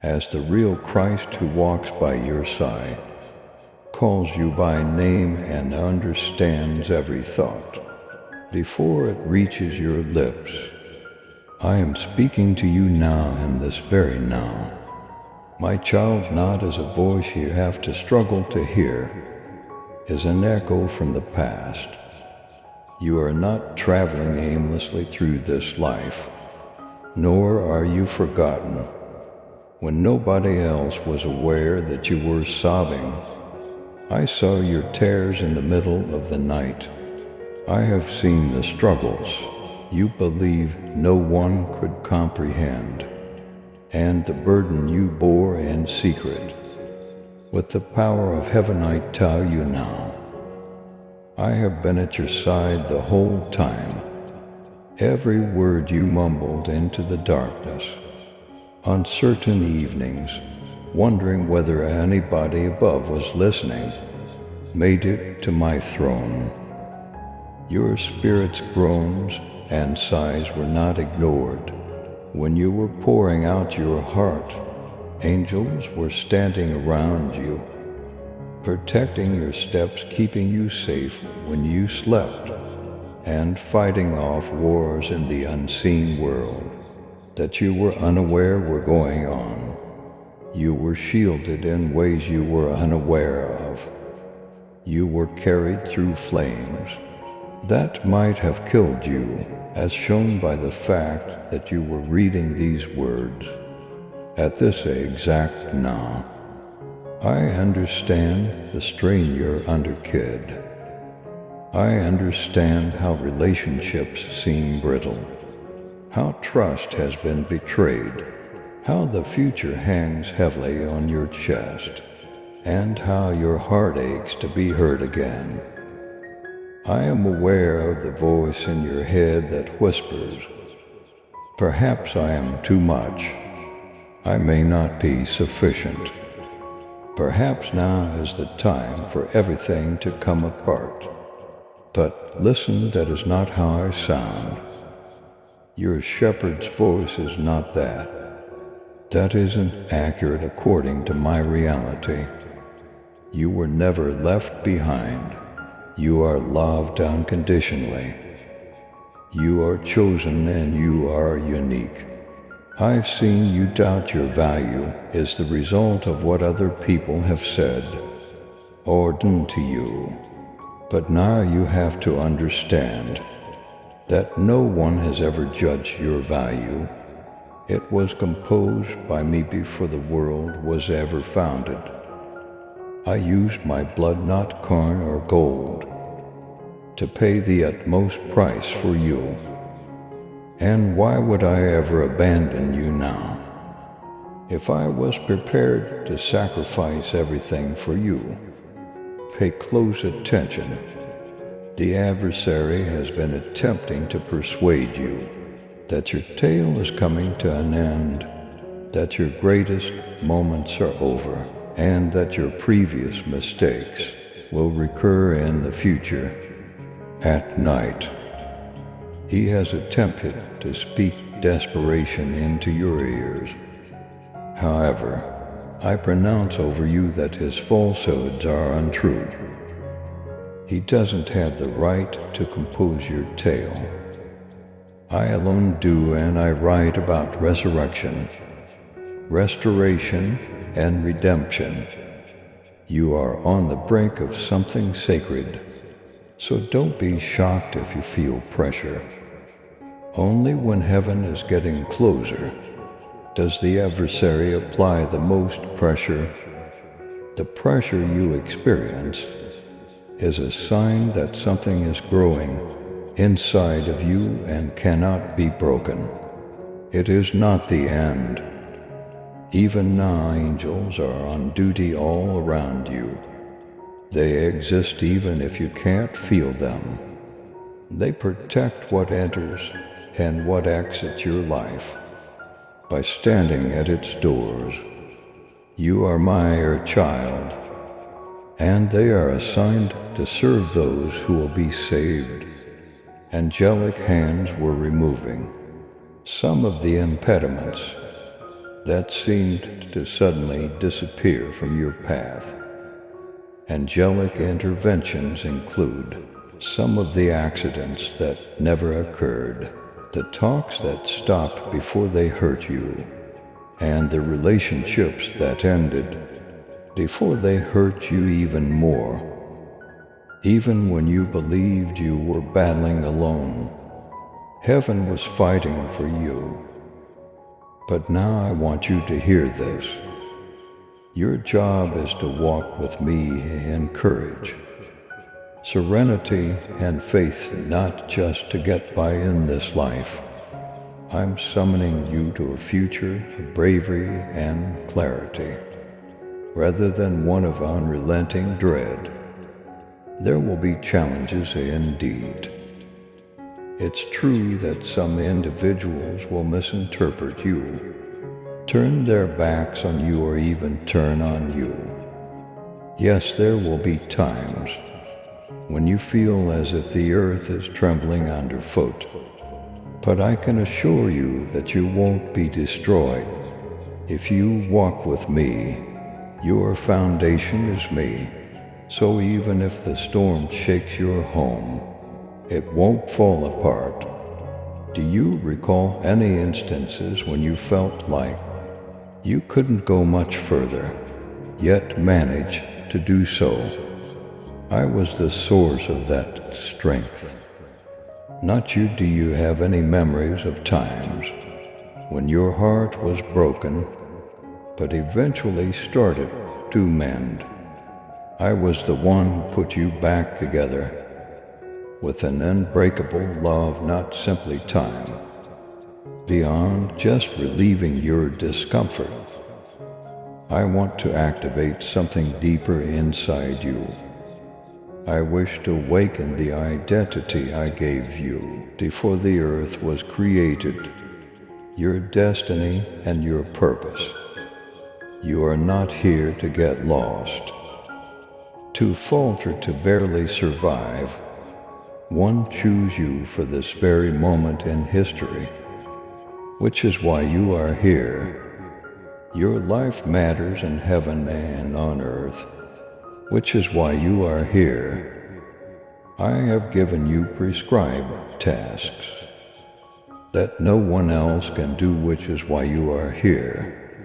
as the real Christ who walks by your side, calls you by name and understands every thought before it reaches your lips. I am speaking to you now in this very now. My child, not as a voice you have to struggle to hear, is an echo from the past. You are not traveling aimlessly through this life, nor are you forgotten. When nobody else was aware that you were sobbing, I saw your tears in the middle of the night. I have seen the struggles you believe no one could comprehend, and the burden you bore in secret. With the power of heaven, I tell you now, I have been at your side the whole time. Every word you mumbled into the darkness, on certain evenings, wondering whether anybody above was listening, made it to my throne. Your spirit's groans and sighs were not ignored. When you were pouring out your heart, angels were standing around you, protecting your steps, keeping you safe when you slept, and fighting off wars in the unseen world that you were unaware were going on. You were shielded in ways you were unaware of. You were carried through flames that might have killed you, as shown by the fact that you were reading these words at this exact now. I understand the strain you're under, kid. I understand how relationships seem brittle, how trust has been betrayed, how the future hangs heavily on your chest, and how your heart aches to be heard again. I am aware of the voice in your head that whispers, perhaps I am too much. I may not be sufficient. Perhaps now is the time for everything to come apart. But listen, that is not how I sound. Your shepherd's voice is not that. That isn't accurate according to my reality. You were never left behind. You are loved unconditionally. You are chosen and you are unique. I've seen you doubt your value is the result of what other people have said or done to you. But now you have to understand that no one has ever judged your value. It was composed by me before the world was ever founded. I used my blood, not corn or gold, to pay the utmost price for you. And why would I ever abandon you now? If I was prepared to sacrifice everything for you, pay close attention. The adversary has been attempting to persuade you that your tale is coming to an end, that your greatest moments are over, and that your previous mistakes will recur in the future. At night, he has attempted to speak desperation into your ears. However, I pronounce over you that his falsehoods are untrue. He doesn't have the right to compose your tale. I alone do, and I write about resurrection, restoration, and redemption. You are on the brink of something sacred, so don't be shocked if you feel pressure. Only when heaven is getting closer does the adversary apply the most pressure. The pressure you experience is a sign that something is growing inside of you and cannot be broken. It is not the end. Even now, angels are on duty all around you. They exist even if you can't feel them. They protect what enters and what exits your life by standing at its doors. You are my child, and they are assigned to serve those who will be saved. Angelic hands were removing some of the impediments that seemed to suddenly disappear from your path. Angelic interventions include some of the accidents that never occurred, the talks that stopped before they hurt you, and the relationships that ended before they hurt you even more. Even when you believed you were battling alone, heaven was fighting for you. But now I want you to hear this. Your job is to walk with me in courage, serenity, and faith, not just to get by in this life. I'm summoning you to a future of bravery and clarity, rather than one of unrelenting dread. There will be challenges indeed. It's true that some individuals will misinterpret you, turn their backs on you, or even turn on you. Yes, there will be times when you feel as if the earth is trembling underfoot. But I can assure you that you won't be destroyed. If you walk with me, your foundation is me. So even if the storm shakes your home, it won't fall apart. Do you recall any instances when you felt like you couldn't go much further, yet managed to do so? I was the source of that strength. Not you. Do you have any memories of times when your heart was broken, but eventually started to mend? I was the one who put you back together with an unbreakable love, not simply time. Beyond just relieving your discomfort, I want to activate something deeper inside you. I wish to awaken the identity I gave you before the earth was created, your destiny and your purpose. You are not here to get lost, to falter, to barely survive. One chose you for this very moment in history, which is why you are here. Your life matters in heaven and on earth, which is why you are here. I have given you prescribed tasks that no one else can do, which is why you are here.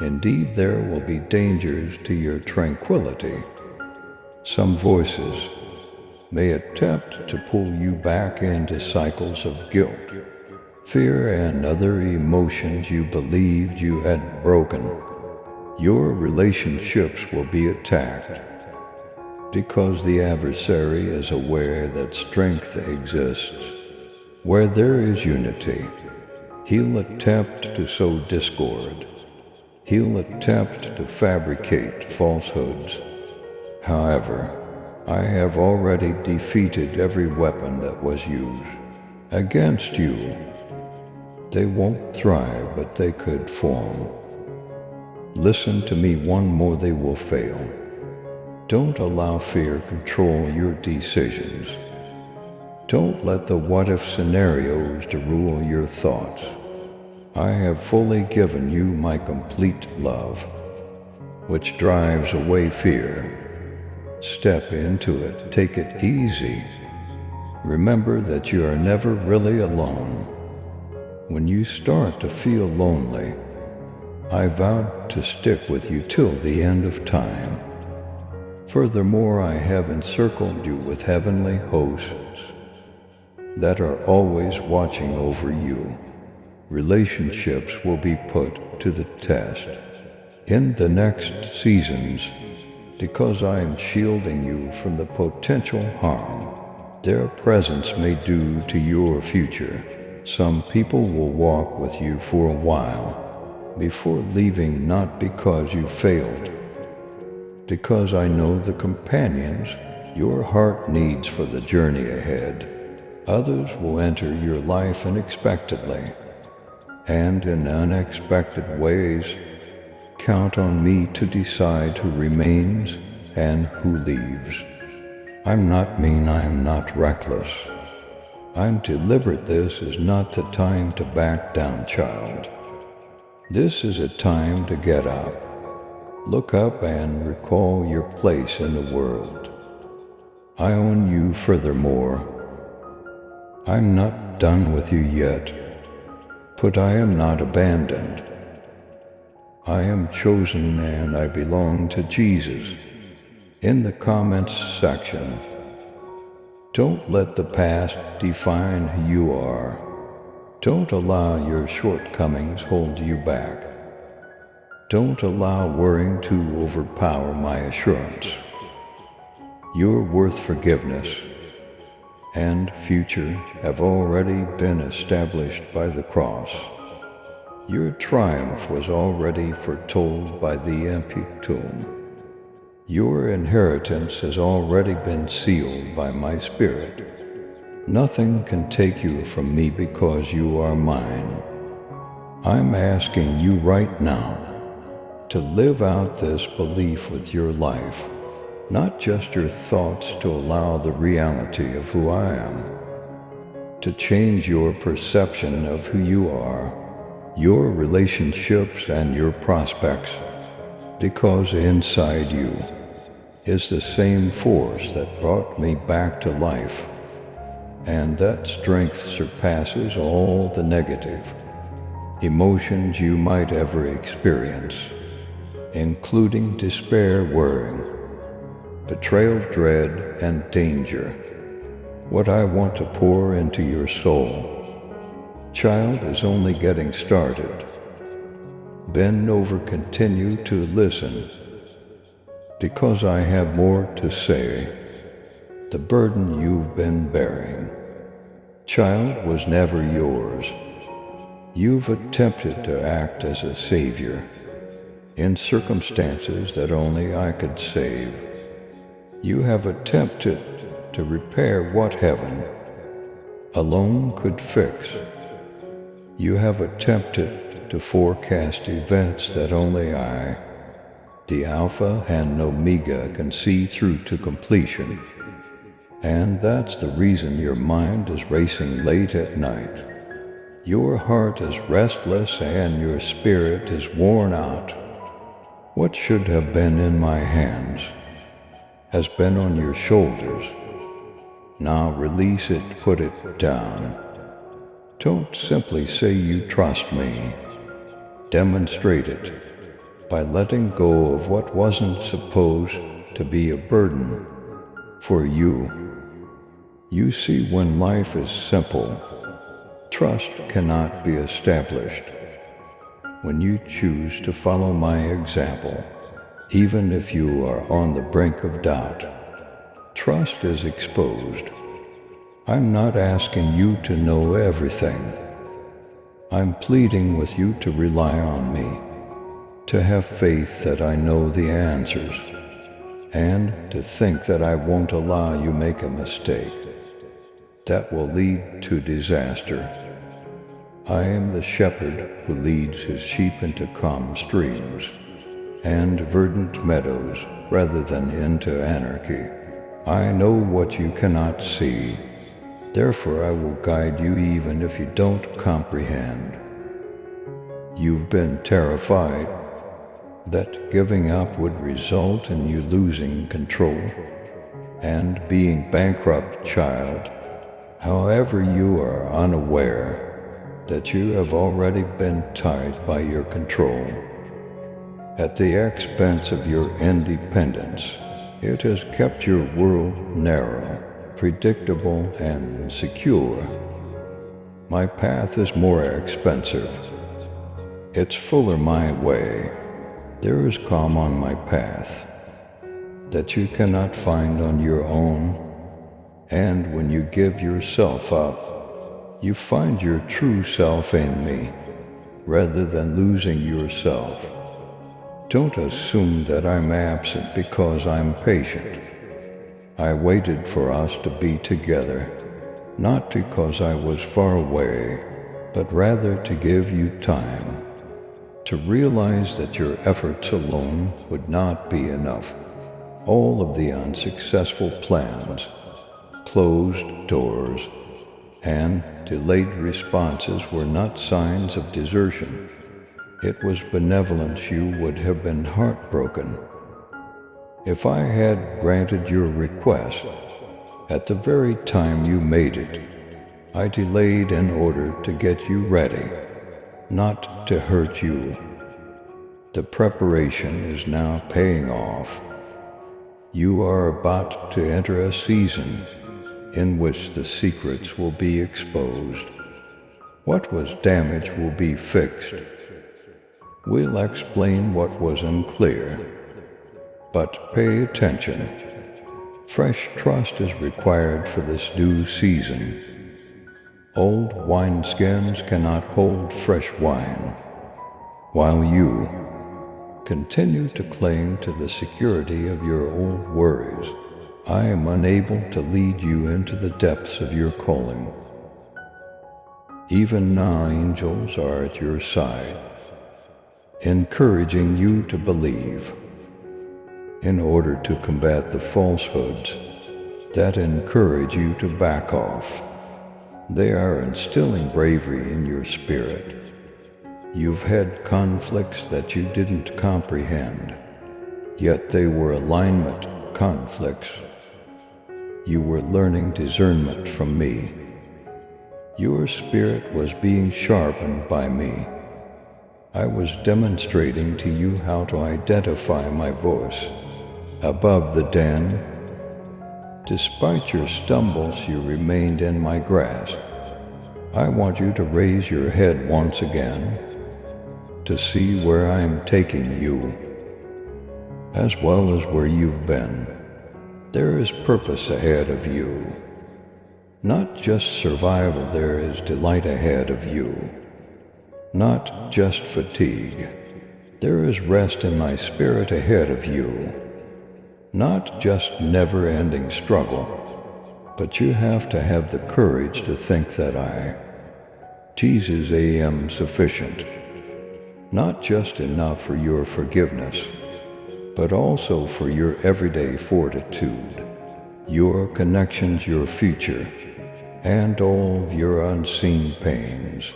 Indeed, there will be dangers to your tranquility. Some voices may attempt to pull you back into cycles of guilt, fear, and other emotions you believed you had broken. Your relationships will be attacked because the adversary is aware that strength exists where there is unity. He'll attempt to sow discord. He'll attempt to fabricate falsehoods. However, I have already defeated every weapon that was used against you. They won't thrive, but they could form. Listen to me one more, they will fail. Don't allow fear control your decisions. Don't let the what-if scenarios to rule your thoughts. I have fully given you my complete love, which drives away fear. Step into it, take it easy. Remember that you are never really alone. When you start to feel lonely, I vowed to stick with you till the end of time. Furthermore, I have encircled you with heavenly hosts that are always watching over you. Relationships will be put to the test in the next seasons because I am shielding you from the potential harm their presence may do to your future. Some people will walk with you for a while before leaving, not because you failed, because I know the companions your heart needs for the journey ahead. Others will enter your life unexpectedly and in unexpected ways. Count on me to decide who remains and who leaves. I'm not mean, I'm not reckless. I'm deliberate. This is not the time to back down, child. This is a time to get up. Look up and recall your place in the world. I own you furthermore. I'm not done with you yet, but I am not abandoned. I am chosen and I belong to Jesus. In the comments section, don't let the past define who you are. Don't allow your shortcomings hold you back. Don't allow worrying to overpower my assurance. Your worth, forgiveness, and future have already been established by the cross. Your triumph was already foretold by the empty tomb. Your inheritance has already been sealed by my Spirit. Nothing can take you from me because you are mine. I'm asking you right now to live out this belief with your life, not just your thoughts, to allow the reality of who I am to change your perception of who you are, your relationships, and your prospects, because inside you is the same force that brought me back to life, and that strength surpasses all the negative emotions you might ever experience, including despair, worrying, betrayal, dread, and danger. What I want to pour into your soul, child, is only getting started. Bend over, continue to listen, because I have more to say. The burden you've been bearing, child, was never yours. You've attempted to act as a savior in circumstances that only I could save. You have attempted to repair what heaven alone could fix. You have attempted to forecast events that only I, the Alpha and Omega, can see through to completion. And that's the reason your mind is racing late at night. Your heart is restless and your spirit is worn out. What should have been in my hands has been on your shoulders. Now release it, put it down. Don't simply say you trust me. Demonstrate it by letting go of what wasn't supposed to be a burden for you. You see, when life is simple, trust cannot be established. When you choose to follow my example, even if you are on the brink of doubt, trust is exposed. I'm not asking you to know everything. I'm pleading with you to rely on me, to have faith that I know the answers, and to think that I won't allow you make a mistake that will lead to disaster. I am the shepherd who leads his sheep into calm streams and verdant meadows rather than into anarchy. I know what you cannot see, therefore I will guide you even if you don't comprehend. You've been terrified that giving up would result in you losing control and being bankrupt, child. However, you are unaware that you have already been tied by your control. At the expense of your independence, it has kept your world narrow, predictable, and secure. My path is more expensive. It's fuller my way. There is calm on my path that you cannot find on your own. And when you give yourself up, you find your true self in me, rather than losing yourself. Don't assume that I'm absent because I'm patient. I waited for us to be together, not because I was far away, but rather to give you time to realize that your efforts alone would not be enough. All of the unsuccessful plans, closed doors, and delayed responses were not signs of desertion. it was benevolence, you would have been heartbroken. If I had granted your request at the very time you made it, I delayed in order to get you ready, not to hurt you. The preparation is now paying off. You are about to enter a season in which the secrets will be exposed. What was damaged will be fixed. We'll explain what was unclear. But pay attention. Fresh trust is required for this new season. Old wineskins cannot hold fresh wine. While you continue to cling to the security of your old worries, I am unable to lead you into the depths of your calling. Even now, angels are at your side, encouraging you to believe. In order to combat the falsehoods that encourage you to back off, they are instilling bravery in your spirit. You've had conflicts that you didn't comprehend, yet they were alignment conflicts. You were learning discernment from me. Your spirit was being sharpened by me. I was demonstrating to you how to identify my voice above the den. Despite your stumbles, you remained in my grasp. I want you to raise your head once again to see where I am taking you, as well as where you've been. There is purpose ahead of you. Not just survival, there is delight ahead of you. Not just fatigue. There is rest in my spirit ahead of you. Not just never-ending struggle, but you have to have the courage to think that Jesus am sufficient. Not just enough for your forgiveness, but also for your everyday fortitude, your connections, your future, and all of your unseen pains.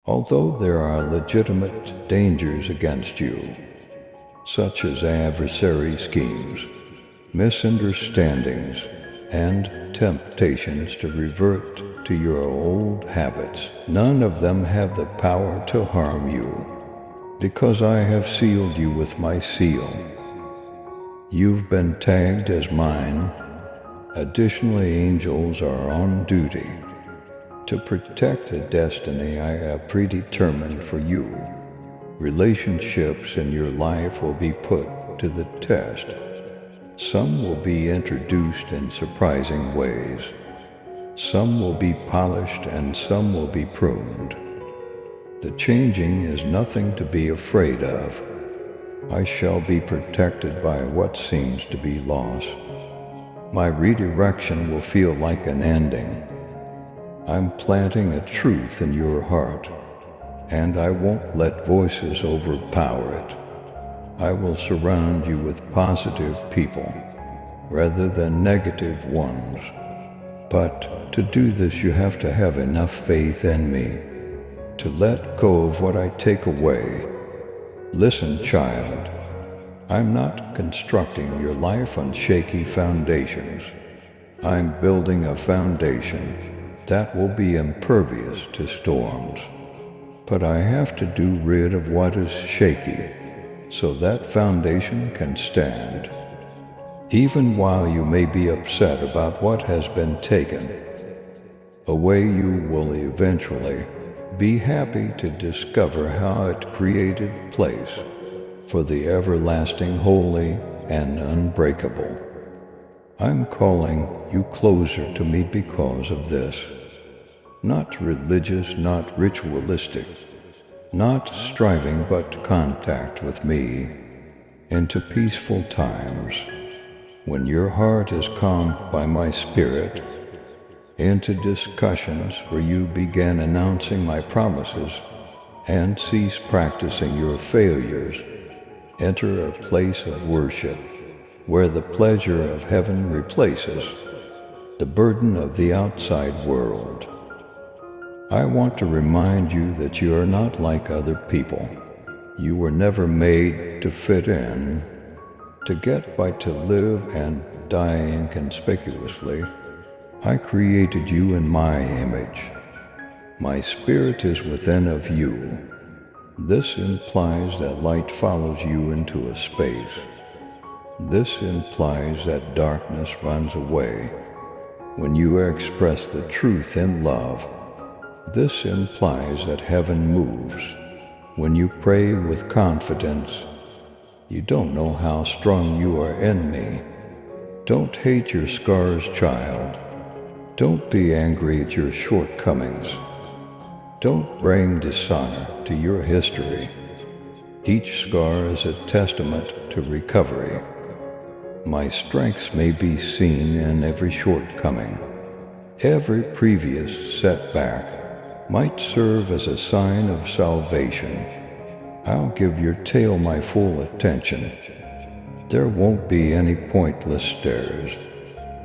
Although there are legitimate dangers against you, such as adversary schemes, misunderstandings, and temptations to revert to your old habits, none of them have the power to harm you, because I have sealed you with my seal. You've been tagged as mine. Additionally, angels are on duty to protect the destiny I have predetermined for you. Relationships in your life will be put to the test. Some will be introduced in surprising ways. Some will be polished and some will be pruned. The changing is nothing to be afraid of. I shall be protected by what seems to be loss. My redirection will feel like an ending. I'm planting a truth in your heart, and I won't let voices overpower it. I will surround you with positive people, rather than negative ones. But to do this, you have to have enough faith in me to let go of what I take away. Listen, child, I'm not constructing your life on shaky foundations. I'm building a foundation that will be impervious to storms. But I have to do rid of what is shaky, so that foundation can stand. Even while you may be upset about what has been taken away, you will eventually be happy to discover how it created place for the everlasting, holy, and unbreakable. I'm calling you closer to me because of this. Not religious, not ritualistic, not striving, but contact with me into peaceful times, when your heart is calmed by my spirit, into discussions where you began announcing my promises and cease practicing your failures. Enter a place of worship where the pleasure of heaven replaces the burden of the outside world. I want to remind you that you are not like other people. You were never made to fit in, to get by, to live and die inconspicuously. I created you in my image. My spirit is within of you. This implies that light follows you into a space. This implies that darkness runs away when you express the truth in love. This implies that heaven moves when you pray with confidence. You don't know how strong you are in me. Don't hate your scars, child. Don't be angry at your shortcomings. Don't bring dishonor to your history. Each scar is a testament to recovery. My strengths may be seen in every shortcoming. Every previous setback might serve as a sign of salvation. I'll give your tale my full attention. There won't be any pointless stares,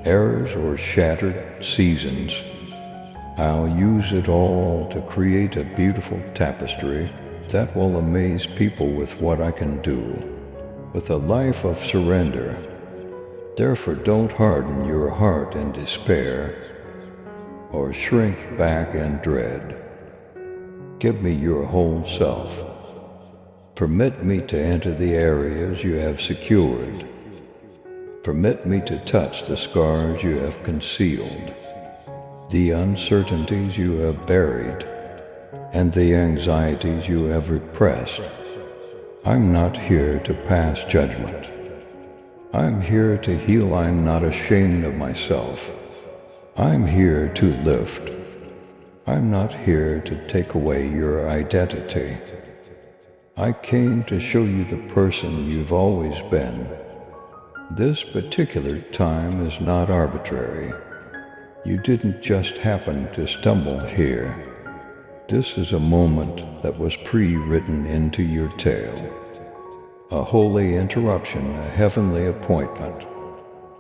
errors, or shattered seasons. I'll use it all to create a beautiful tapestry that will amaze people with what I can do, with a life of surrender. Therefore, don't harden your heart in despair or shrink back in dread. Give me your whole self. Permit me to enter the areas you have secured. Permit me to touch the scars you have concealed, the uncertainties you have buried, and the anxieties you have repressed. I'm not here to pass judgment. I'm here to heal. I'm not ashamed of myself. I'm here to lift. I'm not here to take away your identity. I came to show you the person you've always been. This particular time is not arbitrary. You didn't just happen to stumble here. This is a moment that was pre-written into your tale. A holy interruption, a heavenly appointment.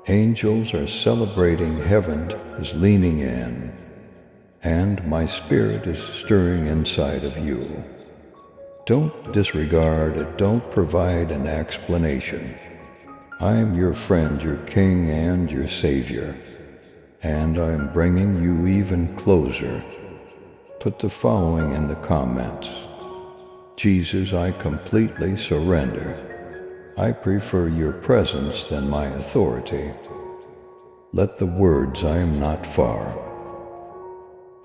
Angels are celebrating, heaven is leaning in, and my spirit is stirring inside of you. Don't disregard it, don't provide an explanation. I am your friend, your king, and your savior, and I am bringing you even closer. Put the following in the comments. Jesus, I completely surrender. I prefer your presence than my authority. Let the words "I am not far,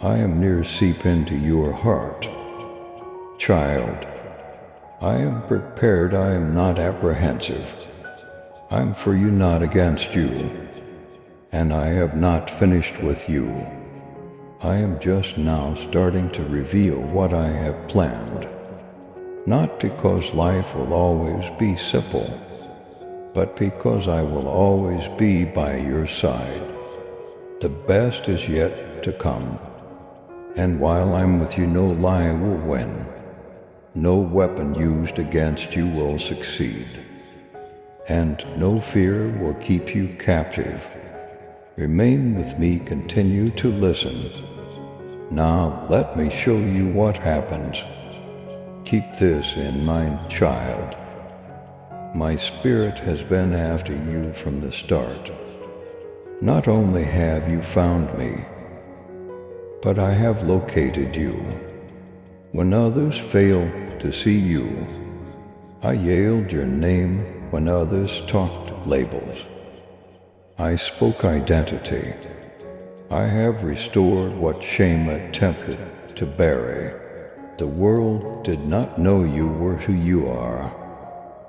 I am near" seep into your heart. Child, I am prepared, I am not apprehensive. I'm for you, not against you, and I have not finished with you. I am just now starting to reveal what I have planned. Not because life will always be simple, but because I will always be by your side. The best is yet to come, and while I'm with you, no lie will win. No weapon used against you will succeed, and no fear will keep you captive. Remain with me, continue to listen. Now let me show you what happens. Keep this in mind, child. My spirit has been after you from the start. Not only have you found me, but I have located you. When others failed to see you, I yelled your name. When others talked labels, I spoke identity. I have restored what shame attempted to bury. The world did not know you were who you are.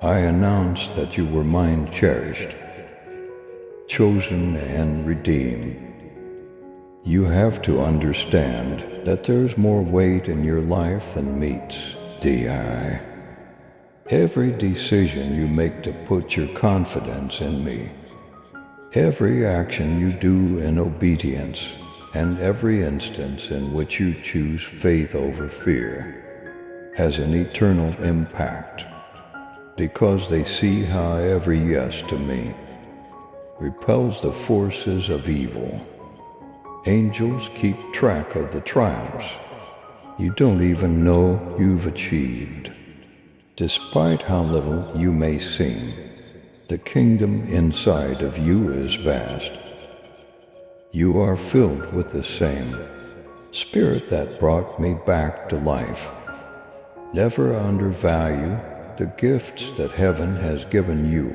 I announced that you were mine, cherished, chosen, and redeemed. You have to understand that there's more weight in your life than meets the eye. Every decision you make to put your confidence in me, every action you do in obedience, and every instance in which you choose faith over fear, has an eternal impact, because they see how every yes to me repels the forces of evil. Angels keep track of the triumphs you don't even know you've achieved. Despite how little you may seem, the kingdom inside of you is vast. You are filled with the same Spirit that brought me back to life. Never undervalue the gifts that heaven has given you.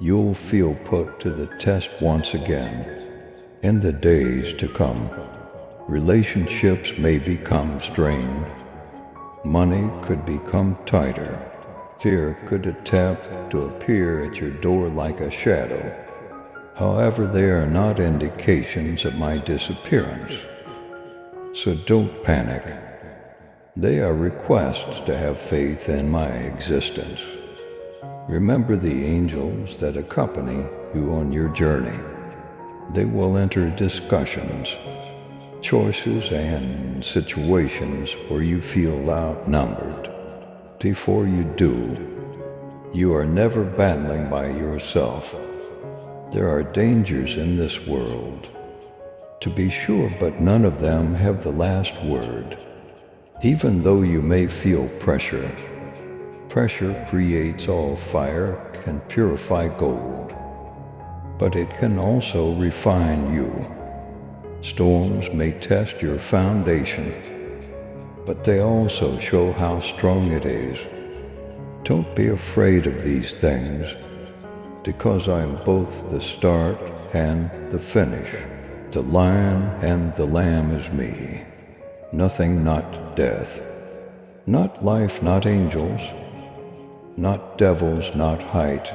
You'll feel put to the test once again. In the days to come, relationships may become strained. Money could become tighter. Fear could attempt to appear at your door like a shadow. However, they are not indications of my disappearance. So don't panic. They are requests to have faith in my existence. Remember the angels that accompany you on your journey. They will enter discussions, choices, and situations where you feel outnumbered. Before you do, you are never battling by yourself. There are dangers in this world, to be sure, but none of them have the last word. Even though you may feel pressure, pressure creates all fire, can purify gold, but it can also refine you. Storms may test your foundation, but they also show how strong it is. Don't be afraid of these things, because I am both the start and the finish. The lion and the lamb is me. Nothing, not death. Not life, not angels. Not devils, not height.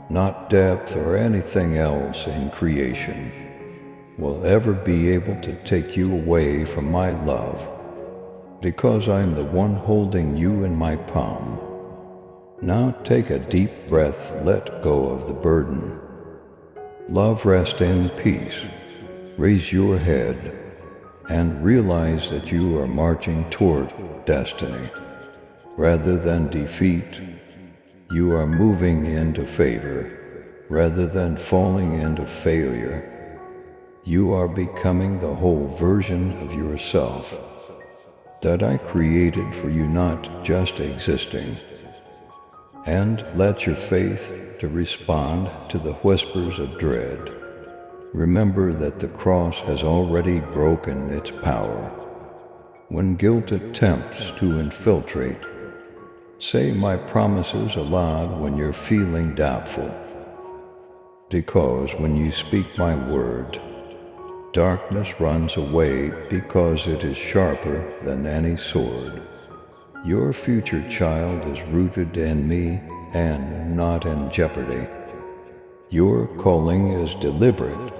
Not depth or anything else in creation will ever be able to take you away from my love, because I am the one holding you in my palm. Now take a deep breath, let go of the burden. Love, rest in peace. Raise your head and realize that you are marching toward destiny. Rather than defeat, you are moving into favor. Rather than falling into failure, you are becoming the whole version of yourself that I created for you, not just existing. And let your faith to respond to the whispers of dread. Remember that the cross has already broken its power. When guilt attempts to infiltrate, say my promises aloud when you're feeling doubtful. Because when you speak my word, darkness runs away, because it is sharper than any sword. Your future child is rooted in me and not in jeopardy. Your calling is deliberate,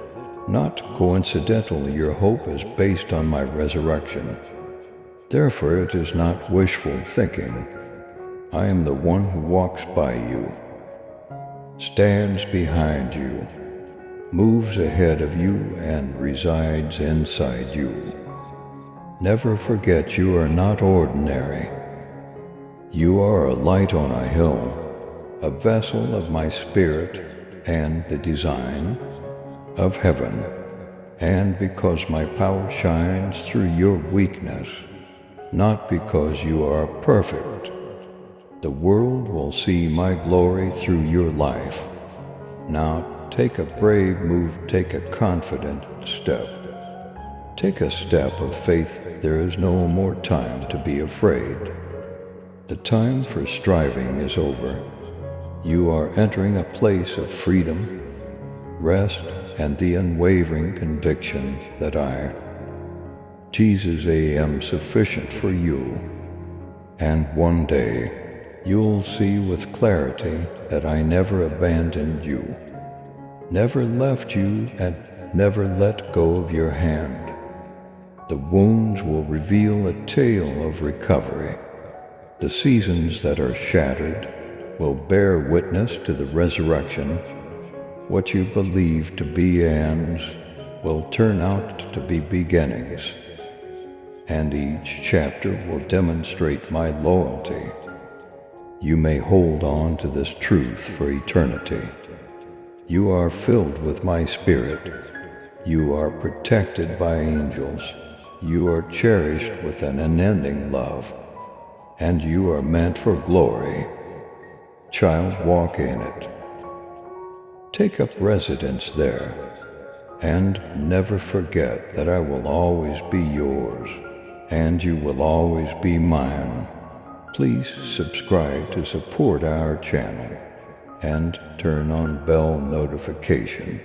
not coincidental. Your hope is based on my resurrection. Therefore, it is not wishful thinking. I am the one who walks by you, stands behind you, moves ahead of you, and resides inside you. Never forget you are not ordinary. You are a light on a hill, a vessel of my spirit and the design of heaven. And because my power shines through your weakness, not because you are perfect, the world will see my glory through your life. Now take a brave move, take a confident step. Take a step of faith. There is no more time to be afraid. The time for striving is over. You are entering a place of freedom, rest, and the unwavering conviction that I, Jesus, am sufficient for you. And one day, you'll see with clarity that I never abandoned you, never left you, and never let go of your hand. The wounds will reveal a tale of recovery. The seasons that are shattered will bear witness to the resurrection. What you believe to be ends will turn out to be beginnings, and each chapter will demonstrate my loyalty. You may hold on to this truth for eternity. You are filled with my spirit. You are protected by angels. You are cherished with an unending love. and you are meant for glory. Child, walk in it. Take up residence there, and never forget that I will always be yours, and you will always be mine. Please subscribe to support our channel and turn on bell notification